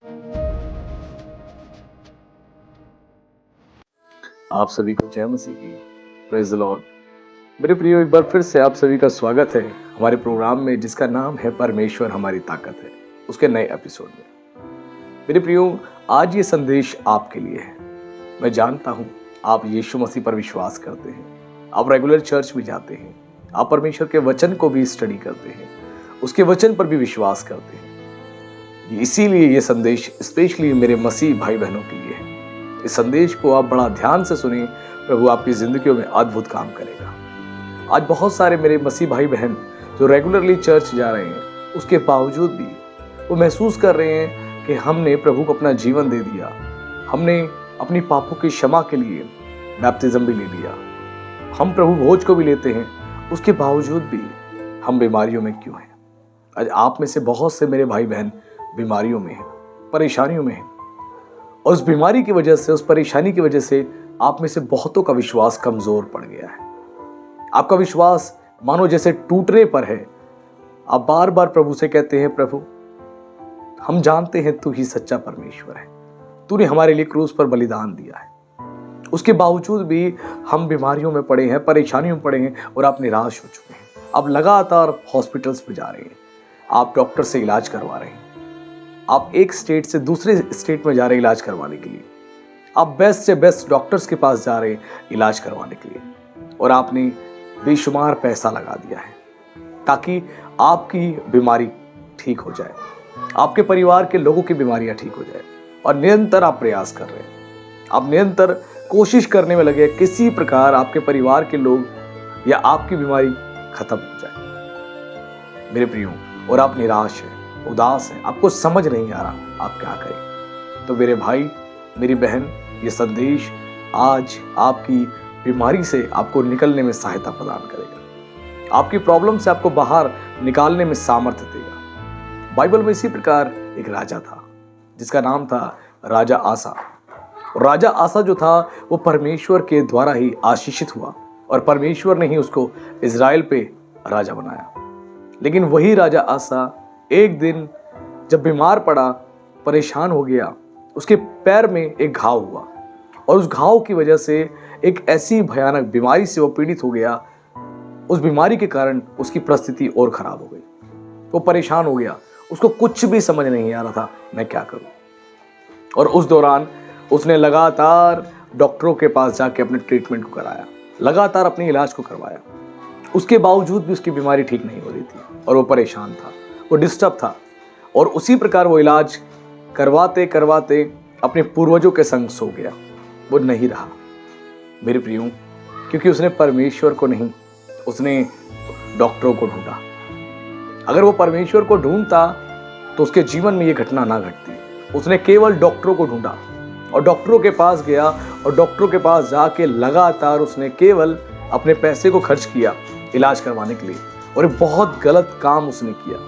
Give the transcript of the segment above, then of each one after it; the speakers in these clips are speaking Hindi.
आप सभी को जय मसीह की। Praise the Lord. मेरे प्रियो, एक बार फिर से आप सभी का स्वागत है हमारे प्रोग्राम में जिसका नाम है परमेश्वर हमारी ताकत है, उसके नए एपिसोड में। मेरे प्रियो, आज ये संदेश आपके लिए है। मैं जानता हूं आप यीशु मसीह पर विश्वास करते हैं, आप रेगुलर चर्च भी जाते हैं, आप परमेश्वर के वचन को भी स्टडी करते हैं, उसके वचन पर भी विश्वास करते हैं। इसीलिए ये संदेश स्पेशली मेरे मसीह भाई बहनों के लिए है। इस संदेश को आप बड़ा ध्यान से सुनिए, प्रभु आपकी जिंदगियों में अद्भुत काम करेगा। आज बहुत सारे मेरे मसीह भाई बहन जो रेगुलरली चर्च जा रहे हैं, उसके बावजूद भी वो महसूस कर रहे हैं कि हमने प्रभु को अपना जीवन दे दिया, हमने अपनी पापों की क्षमा के लिए बैप्टिज्म भी ले लिया, हम प्रभु भोज को भी लेते हैं, उसके बावजूद भी हम बीमारियों में क्यों हैं। आज आप में से बहुत से मेरे भाई बहन बीमारियों में हैं, परेशानियों में हैं, और उस बीमारी की वजह से, उस परेशानी की वजह से आप में से बहुतों का विश्वास कमजोर पड़ गया है। आपका विश्वास मानो जैसे टूटने पर है। आप बार बार प्रभु से कहते हैं, प्रभु हम जानते हैं तू ही सच्चा परमेश्वर है, तूने हमारे लिए क्रूस पर बलिदान दिया है। उसके बावजूद भी हम बीमारियों में पड़े हैं, परेशानियों में पड़े हैं, और आप निराश हो चुके हैं। आप लगातार हॉस्पिटल्स में जा रहे हैं, आप डॉक्टर से इलाज करवा रहे हैं, आप एक स्टेट से दूसरे स्टेट में जा रहे हैं इलाज करवाने के लिए, आप बेस्ट से बेस्ट डॉक्टर्स के पास जा रहे हैं इलाज करवाने के लिए, और आपने बेशुमार पैसा लगा दिया है ताकि आपकी बीमारी ठीक हो जाए, आपके परिवार के लोगों की बीमारियां ठीक हो जाए। और निरंतर आप प्रयास कर रहे हैं, आप निरंतर कोशिश करने में लगे किसी प्रकार आपके परिवार के लोग या आपकी बीमारी खत्म हो जाए। मेरे प्रियो, और आप निराश हैं, उदास है, आपको समझ नहीं आ रहा आप क्या करें। तो मेरे भाई, मेरी बहन, ये संदेश आज आपकी बीमारी से आपको निकलने में सहायता प्रदान करेगा, आपकी प्रॉब्लम से आपको बाहर निकालने में सामर्थ्य देगा। बाइबल में इसी प्रकार एक राजा था जिसका नाम था राजा आसा। राजा आसा जो था वो परमेश्वर के द्वारा ही आशीषित हुआ, और परमेश्वर ने ही उसको इज़राइल पे राजा बनाया। लेकिन वही राजा आसा एक दिन जब बीमार पड़ा, परेशान हो गया, उसके पैर में एक घाव हुआ, और उस घाव की वजह से एक ऐसी भयानक बीमारी से वो पीड़ित हो गया। उस बीमारी के कारण उसकी परिस्थिति और खराब हो गई। वो परेशान हो गया, उसको कुछ भी समझ नहीं आ रहा था मैं क्या करूं। और उस दौरान उसने लगातार डॉक्टरों के पास जाके अपने ट्रीटमेंट को कराया, लगातार अपने इलाज को करवाया। उसके बावजूद भी उसकी बीमारी ठीक नहीं हो रही थी, और वो परेशान था, वो डिस्टर्ब था। और उसी प्रकार वो इलाज करवाते करवाते अपने पूर्वजों के संग सो गया, वो नहीं रहा। मेरे प्रियो, क्योंकि उसने परमेश्वर को नहीं, उसने डॉक्टरों को ढूंढा। अगर वो परमेश्वर को ढूंढता तो उसके जीवन में ये घटना ना घटती। उसने केवल डॉक्टरों को ढूंढा और डॉक्टरों के पास गया, और डॉक्टरों के पास जाके लगातार उसने केवल अपने पैसे को खर्च किया इलाज करवाने के लिए, और एक बहुत गलत काम उसने किया।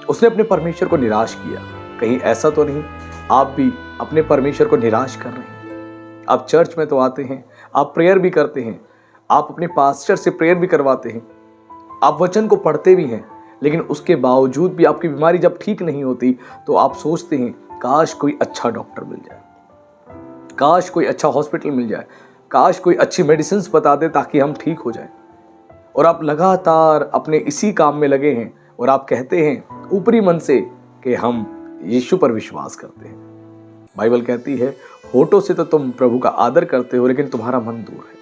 उसने अपने परमेश्वर को निराश किया। कहीं ऐसा तो नहीं आप भी अपने परमेश्वर को निराश कर रहे हैं? आप चर्च में तो आते हैं, आप प्रेयर भी करते हैं, आप अपने पास्टर से प्रेयर भी करवाते हैं, आप वचन को पढ़ते भी हैं, लेकिन उसके बावजूद भी आपकी बीमारी जब ठीक नहीं होती तो आप सोचते हैं काश कोई अच्छा डॉक्टर मिल जाए, काश कोई अच्छा हॉस्पिटल मिल जाए, काश कोई अच्छी मेडिसिन बता दे ताकि हम ठीक हो जाए। और आप लगातार अपने इसी काम में लगे हैं, और आप कहते हैं ऊपरी मन से कि हम यीशु पर विश्वास करते हैं। बाइबल कहती है होठों से तो तुम प्रभु का आदर करते हो, लेकिन तुम्हारा मन दूर है।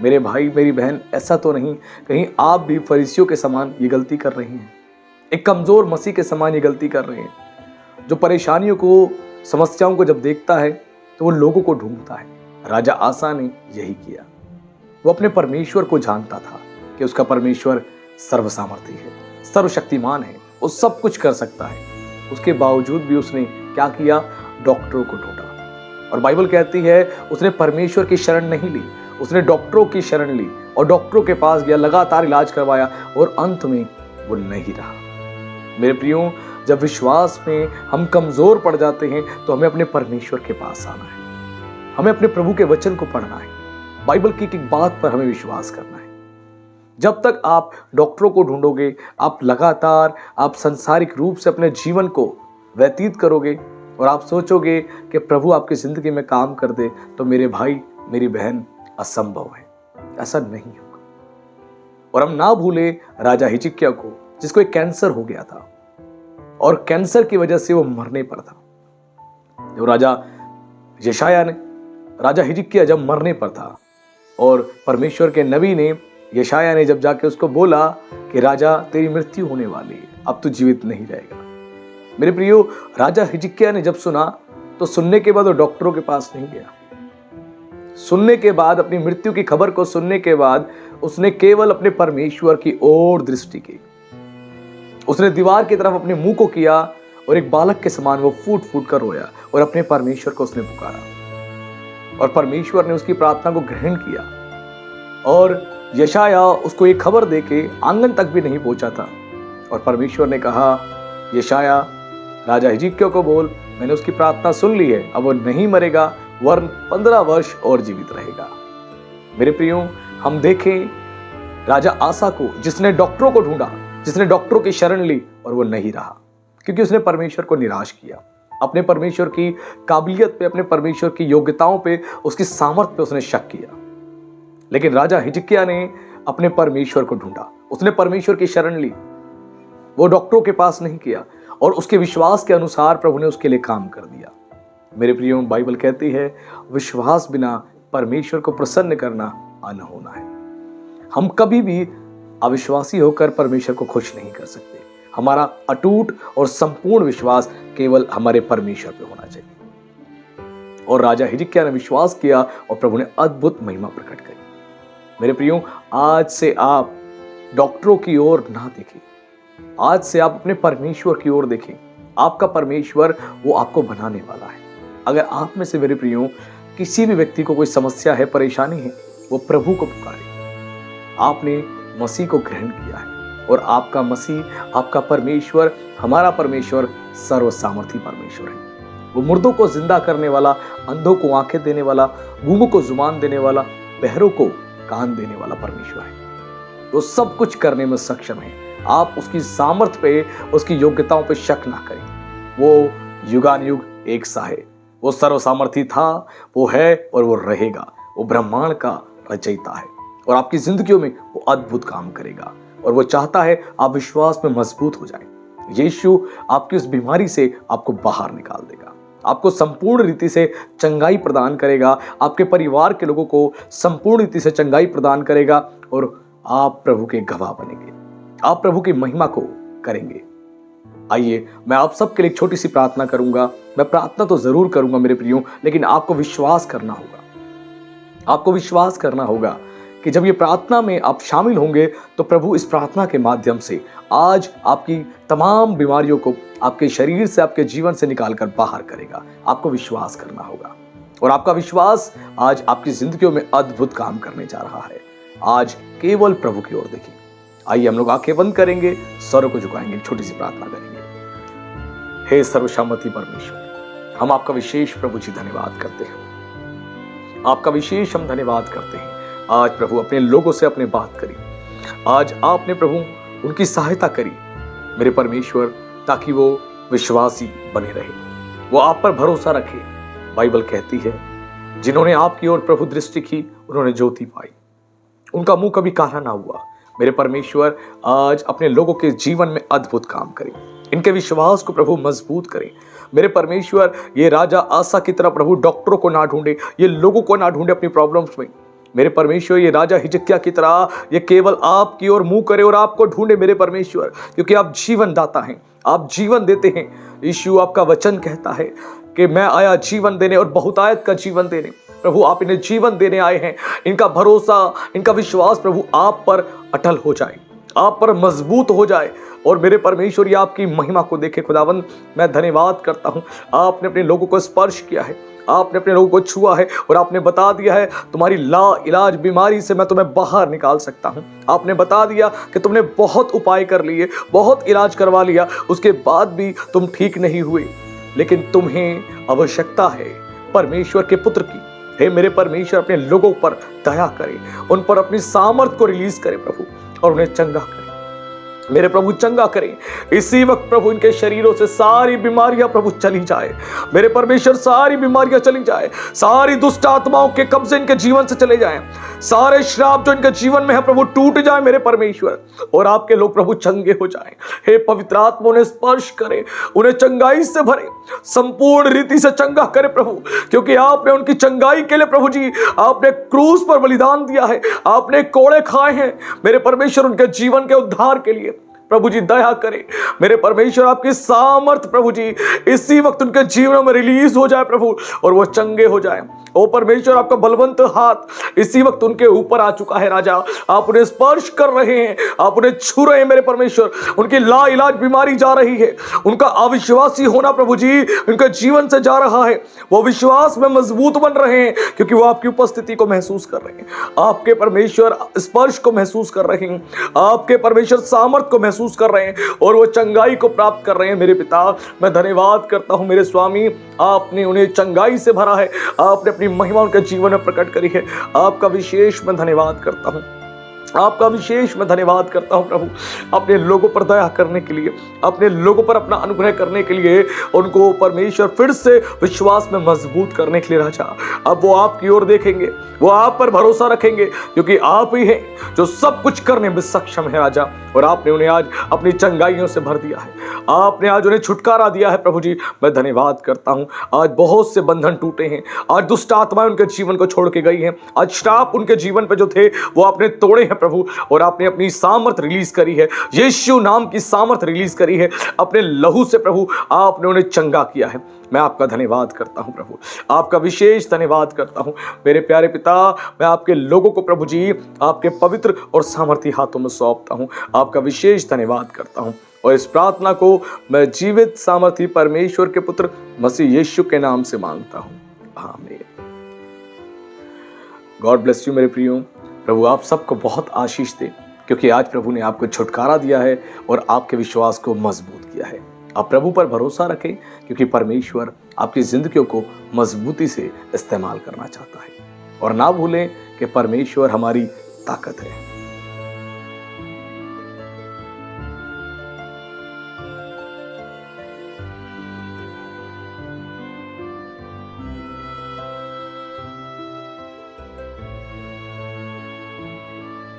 मेरे भाई, मेरी बहन, ऐसा तो नहीं कहीं आप भी फरीसियों के समान ये गलती कर रहे हैं, एक कमजोर मसीह के समान ये गलती कर रहे हैं, जो परेशानियों को, समस्याओं को जब देखता है तो वो लोगों को ढूंढता है। राजा आसा ने यही किया। वो अपने परमेश्वर को जानता था कि उसका परमेश्वर सर्वसामर्थी है, सर्वशक्तिमान है, वो सब कुछ कर सकता है। उसके बावजूद भी उसने क्या किया? डॉक्टरों को ढूंढा। और बाइबल कहती है उसने परमेश्वर की शरण नहीं ली, उसने डॉक्टरों की शरण ली, और डॉक्टरों के पास गया, लगातार इलाज करवाया, और अंत में वो नहीं रहा। मेरे प्रियो, जब विश्वास में हम कमजोर पड़ जाते हैं तो हमें अपने परमेश्वर के पास आना है, हमें अपने प्रभु के वचन को पढ़ना है, बाइबल की एक बात पर हमें विश्वास करना है। जब तक आप डॉक्टरों को ढूंढोगे, आप लगातार आप सांसारिक रूप से अपने जीवन को व्यतीत करोगे, और आप सोचोगे कि प्रभु आपकी ज़िंदगी में काम कर दे तो मेरे भाई मेरी बहन असंभव है, ऐसा नहीं होगा। और हम ना भूले राजा हिजकिय्याह को, जिसको एक कैंसर हो गया था और कैंसर की वजह से वो मरने पर था। जब राजा हिजकिय्याह जब मरने पर था और परमेश्वर के नबी ने यशायाह ने जब जाके उसको बोला कि राजा तेरी मृत्यु होने वाली है, अब तू जीवित नहीं रहेगा। मेरे प्रियो, राजा हिजकिय्याह ने जब सुना तो सुनने के बाद वो डॉक्टरों के पास नहीं गया। सुनने के बाद, अपनी मृत्यु की खबर को सुनने के बाद उसने केवल अपने परमेश्वर की ओर दृष्टि की। उसने दीवार की तरफ अपने मुंह को किया और एक बालक के समान वो फूट फूट कर रोया और अपने परमेश्वर को उसने पुकारा और परमेश्वर ने उसकी प्रार्थना को ग्रहण किया। और यशायाह उसको एक खबर देके आंगन तक भी नहीं पहुंचा था और परमेश्वर ने कहा, यशायाह राजा हिजकिय्याह को बोल, मैंने उसकी प्रार्थना सुन ली है, अब वो नहीं मरेगा वरन 15 वर्ष और जीवित रहेगा। मेरे प्रियो, हम देखें राजा आसा को, जिसने डॉक्टरों को ढूंढा, जिसने डॉक्टरों की शरण ली और वो नहीं रहा, क्योंकि उसने परमेश्वर को निराश किया। अपने परमेश्वर की काबिलियत पे, अपने परमेश्वर की योग्यताओं पे, उसकी सामर्थ्य पे उसने शक किया। लेकिन राजा हिजकिय्याह ने अपने परमेश्वर को ढूंढा, उसने परमेश्वर की शरण ली, वो डॉक्टरों के पास नहीं किया और उसके विश्वास के अनुसार प्रभु ने उसके लिए काम कर दिया। मेरे प्रियो, बाइबल कहती है विश्वास बिना परमेश्वर को प्रसन्न करना अनहोना है। हम कभी भी अविश्वासी होकर परमेश्वर को खुश नहीं कर सकते। हमारा अटूट और संपूर्ण विश्वास केवल हमारे परमेश्वर पे होना चाहिए। और राजा हिजकिय्याह ने विश्वास किया और प्रभु ने अद्भुत महिमा प्रकट करी। मेरे प्रियो, आज से आप डॉक्टरों की ओर ना देखें, आज से आप अपने परमेश्वर की ओर देखें। आपका परमेश्वर वो आपको बनाने वाला है। अगर आप में से मेरे प्रियो किसी भी व्यक्ति को कोई समस्या है, परेशानी है, वो प्रभु को पुकारे। आपने मसीह को ग्रहण किया है और आपका मसीह, आपका परमेश्वर, हमारा परमेश्वर सर्व सामर्थी परमेश्वर है। वो मुर्दों को जिंदा करने वाला, अंधों को आंखें देने वाला, गूंगों को जुबान देने वाला, बहरों को कान देने वाला परमेश्वर है। वो सब कुछ करने में सक्षम है। आप उसकी सामर्थ्य पे, उसकी योग्यताओं पे शक ना करें। वो युगानुयुग एक सा है। वो सर्व सामर्थी था, वो है और वो रहेगा। वो ब्रह्मांड का रचयिता है और आपकी जिंदगियों में वो अद्भुत काम करेगा। और वो चाहता है आप विश्वास में मजबूत हो जाएं। यीशु आपकी उस बीमारी से आपको बाहर निकाल देगा, आपको संपूर्ण रीति से चंगाई प्रदान करेगा, आपके परिवार के लोगों को संपूर्ण रीति से चंगाई प्रदान करेगा और आप प्रभु के गवाह बनेंगे, आप प्रभु की महिमा को करेंगे। आइए, मैं आप सबके लिए एक छोटी सी प्रार्थना करूंगा। मैं प्रार्थना तो जरूर करूंगा मेरे प्रियो, लेकिन आपको विश्वास करना होगा। आपको विश्वास करना होगा कि जब ये प्रार्थना में आप शामिल होंगे तो प्रभु इस प्रार्थना के माध्यम से आज आपकी तमाम बीमारियों को आपके शरीर से, आपके जीवन से निकालकर बाहर करेगा। आपको विश्वास करना होगा और आपका विश्वास आज आपकी जिंदगियों में अद्भुत काम करने जा रहा है। आज केवल प्रभु की ओर देखिए। आइए हम लोग आंखें बंद करेंगे, सरों को झुकाएंगे, छोटी सी प्रार्थना करेंगे। हे सर्वशामर्थी परमेश्वर, हम आपका विशेष प्रभु जी धन्यवाद करते हैं। आपका विशेष हम धन्यवाद करते हैं। आज प्रभु अपने लोगों से अपने बात करी। आज आपने प्रभु उनकी सहायता करी मेरे परमेश्वर, ताकि वो विश्वासी बने रहे, वो आप पर भरोसा रखे। बाइबल कहती है जिन्होंने आपकी ओर प्रभु दृष्टि की उन्होंने ज्योति पाई, उनका मुंह कभी काला ना हुआ। मेरे परमेश्वर, आज अपने लोगों के जीवन में अद्भुत काम करें, इनके विश्वास को प्रभु मजबूत करें। मेरे परमेश्वर, ये राजा आसा की तरह प्रभु डॉक्टरों को ना ढूंढे, ये लोगों को ना ढूंढे अपनी प्रॉब्लम्स में। मेरे परमेश्वर, ये राजा हिजकिय्याह की तरह ये केवल आपकी ओर मुंह करे और आपको ढूंढे मेरे परमेश्वर, क्योंकि आप जीवन दाता हैं, आप जीवन देते हैं। यीशु, आपका वचन कहता है कि मैं आया जीवन देने और बहुतायत का जीवन देने। प्रभु, आप इन्हें जीवन देने आए हैं। इनका भरोसा, इनका विश्वास प्रभु आप पर अटल हो जाए, आप पर मजबूत हो जाए और मेरे परमेश्वर, ये आपकी महिमा को देखे। खुदावंद, मैं धन्यवाद करता हूं, आपने अपने लोगों को स्पर्श किया है, आपने अपने लोगों को छुआ है और आपने बता दिया है तुम्हारी ला इलाज बीमारी से मैं तुम्हें बाहर निकाल सकता हूं। आपने बता दिया कि तुमने बहुत उपाय कर लिए, बहुत इलाज करवा लिया, उसके बाद भी तुम ठीक नहीं हुए, लेकिन तुम्हें आवश्यकता है परमेश्वर के पुत्र की। हे मेरे परमेश्वर, अपने लोगों पर दया करे, उन पर अपनी सामर्थ को रिलीज करे प्रभु और उन्हें चंगा करे। मेरे प्रभु चंगा करें। इसी वक्त प्रभु इनके शरीरों से सारी बीमारियां प्रभु चली जाए। मेरे परमेश्वर सारी बीमारियां चली जाए, सारी दुष्ट आत्माओं के कब्जे इनके जीवन से चले जाएं, सारे श्राप जो इनके जीवन में है प्रभु टूट जाए मेरे परमेश्वर, और आपके लोग प्रभु चंगे हो जाएं। हे पवित्र आत्मा उन्हें स्पर्श करे, उन्हें चंगाई से भरे, संपूर्ण रीति से चंगा करे प्रभु, क्योंकि आपने उनकी चंगाई के लिए प्रभु जी आपने क्रूस पर बलिदान दिया है, आपने कोड़े खाए हैं मेरे परमेश्वर उनके जीवन के उद्धार के लिए। प्रभु जी दया करें मेरे परमेश्वर, आपकी सामर्थ प्रभु जी इसी वक्त उनके जीवन में रिलीज हो जाए प्रभु, और वो चंगे हो जाए। ओ परमेश्वर, आपका बलवंत हाथ इसी वक्त उनके ऊपर आ चुका है राजा, आप उन्हें स्पर्श कर रहे हैं, आप उन्हें छू रहे हैं मेरे परमेश्वर। उनकी ला इलाज बीमारी जा रही है, उनका अविश्वासी होना प्रभु जी उनके जीवन से जा रहा है, वो विश्वास में मजबूत बन रहे हैं क्योंकि वो आपकी उपस्थिति को महसूस कर रहे हैं, आपके परमेश्वर स्पर्श को महसूस कर रहे हैं, आपके परमेश्वर सामर्थ को महसूस कर रहे हैं, और वो चंगाई को प्राप्त कर रहे हैं। मेरे पिता, मैं धन्यवाद करता हूं मेरे स्वामी, आपने उन्हें चंगाई से भरा है, आपने अपनी महिमा उनके जीवन में प्रकट करी है। आपका विशेष मैं धन्यवाद करता हूं, आपका विशेष मैं धन्यवाद करता हूं प्रभु, अपने लोगों पर दया करने के लिए, अपने लोगों पर अपना अनुग्रह करने के लिए, उनको परमेश्वर फिर से विश्वास में मजबूत करने के लिए राजा। अब वो आपकी ओर देखेंगे, वो आप पर भरोसा रखेंगे, क्योंकि आप ही हैं जो सब कुछ करने में सक्षम है राजा। और आपने उन्हें आज अपनी चंगाइयों से भर दिया है, आपने आज उन्हें छुटकारा दिया है प्रभु जी, मैं धन्यवाद करता हूं। आज बहुत से बंधन टूटे हैं, आज दुष्ट आत्माएं उनके जीवन को छोड़ के गई हैं, आज श्राप उनके जीवन पे जो थे वो आपने तोड़े हैं प्रभु, और आपने अपनी सामर्थ रिलीज करी है, यीशु नाम की सामर्थ रिलीज करी है, अपने लहू से प्रभु आपने उन्हें चंगा किया है। मैं आपका धन्यवाद करता हूं प्रभु, आपका विशेष धन्यवाद करता हूं मेरे प्यारे पिता। मैं आपके लोगों को प्रभु जी आपके पवित्र और सामर्थी हाथों में सौंपता हूं, आपका विशेष धन्यवाद करता हूं, और इस प्रार्थना को मैं जीवित सामर्थी परमेश्वर के पुत्र मसीह यीशु के नाम से मांगता हूं, आमीन। गॉड ब्लेस यू मेरे प्रियो। प्रभु आप सबको बहुत आशीष दे, क्योंकि आज प्रभु ने आपको छुटकारा दिया है और आपके विश्वास को मजबूत किया है। आप प्रभु पर भरोसा रखें, क्योंकि परमेश्वर आपकी जिंदगियों को मजबूती से इस्तेमाल करना चाहता है। और ना भूलें कि परमेश्वर हमारी ताकत है।